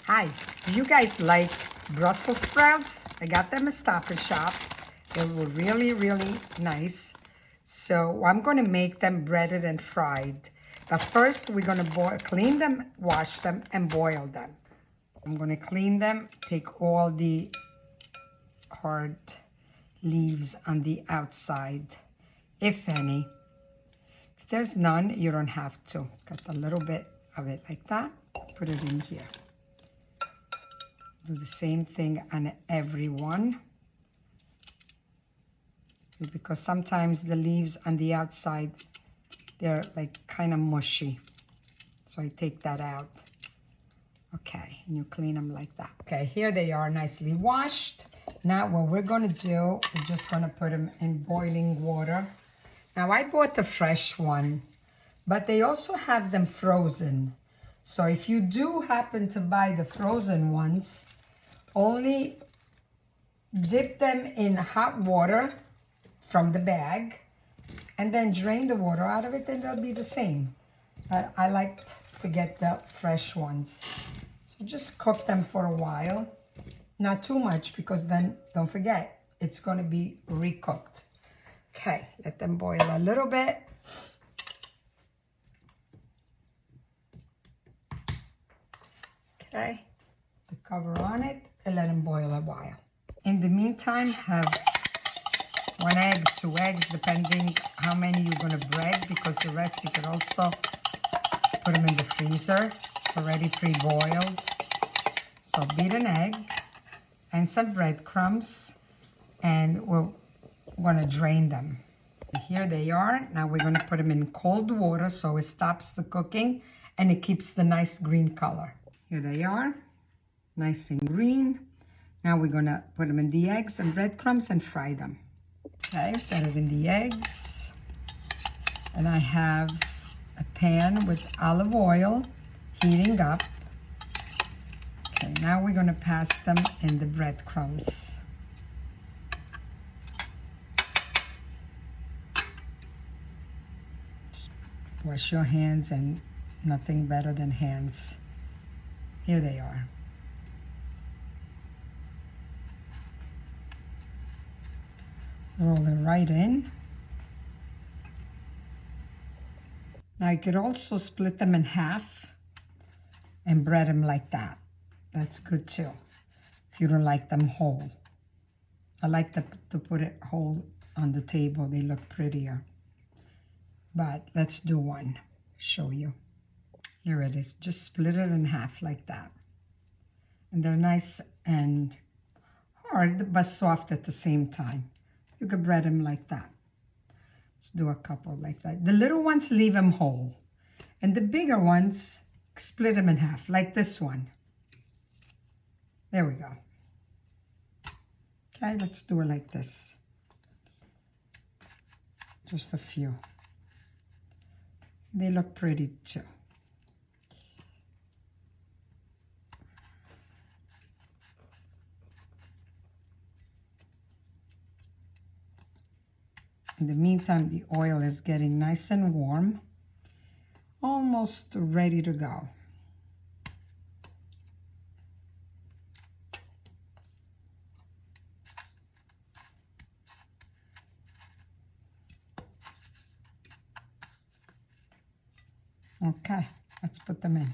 Hi, do you guys like Brussels sprouts? I got them at Stop and Shop. They were really, really nice. So I'm going to make them breaded and fried. But first, we're going to clean them, wash them, and boil them. I'm going to clean them, take all the hard leaves on the outside, if any. If there's none, you don't have to. Cut a little bit of it like that. Put it in here. Do the same thing on every one. Because sometimes the leaves on the outside, they're like kind of mushy. So I take that out. Okay, and you clean them like that. Okay, here they are nicely washed. Now what we're gonna do, we're just gonna put them in boiling water. Now I bought the fresh one, but they also have them frozen. So if you do happen to buy the frozen ones, only dip them in hot water from the bag and then drain the water out of it and they'll be the same. But I like to get the fresh ones. So just cook them for a while. Not too much because then, don't forget, it's going to be recooked. Okay, let them boil a little bit. Okay, the cover on it and let them boil a while. In the meantime, have 1 egg, 2 eggs, depending how many you're going to bread, because the rest you could also put them in the freezer, already pre-boiled. So beat an egg and some breadcrumbs, and we're going to drain them. Here they are. Now we're going to put them in cold water so it stops the cooking and it keeps the nice green color. Here they are, nice and green. Now we're going to put them in the eggs and breadcrumbs and fry them. Okay, put it in the eggs. And I have a pan with olive oil heating up. Okay, now we're going to pass them in the breadcrumbs. Just wash your hands, and nothing better than hands. Here they are. Roll it right in. Now you could also split them in half and bread them like that. That's good too, if you don't like them whole. I like to put it whole on the table. They look prettier. But let's do one, show you. Here it is, just split it in half like that. And they're nice and hard, but soft at the same time. You could bread them like that. Let's do a couple like that. The little ones, leave them whole. And the bigger ones, split them in half, like this one. There we go. Okay, let's do it like this. Just a few. They look pretty too. In the meantime, the oil is getting nice and warm, almost ready to go. Okay, let's put them in.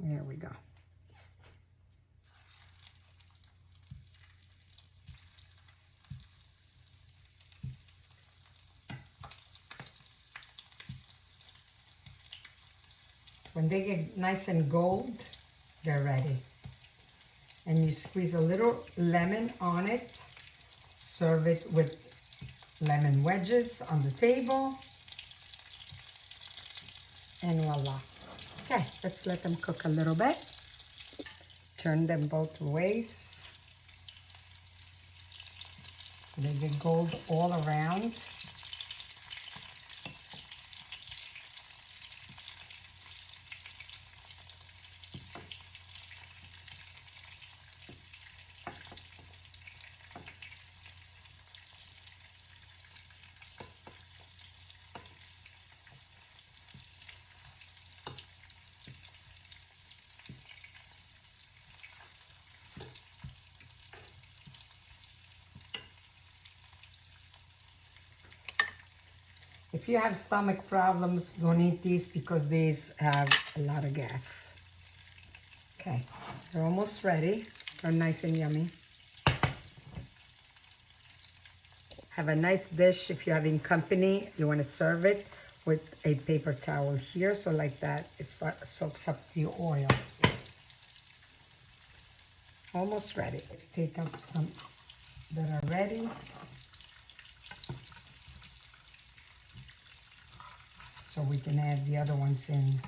There we go. When they get nice and gold, they're ready. And you squeeze a little lemon on it. Serve it with lemon wedges on the table. And voila. Okay, let's let them cook a little bit. Turn them both ways. They get gold all around. If you have stomach problems, don't eat these because these have a lot of gas. Okay, they're almost ready. They're nice and yummy. Have a nice dish if you're having company. You want to serve it with a paper towel here, so like that it soaks up the oil. Almost ready. Let's take up some that are ready. So we can add the other ones in.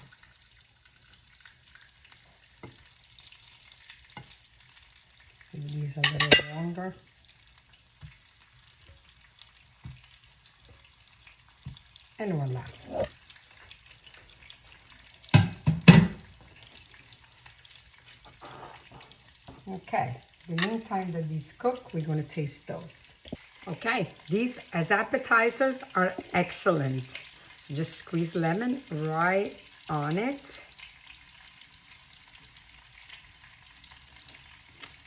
Leave these a little longer. And voila. Okay, in the meantime that these cook, we're going to taste those. Okay, these as appetizers are excellent. Just squeeze lemon right on it.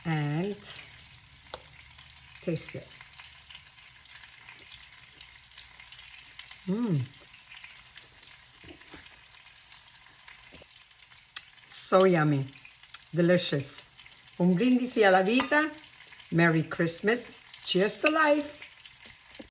And taste it. So yummy, delicious. Un brindisi alla vita. Merry Christmas. Cheers to life.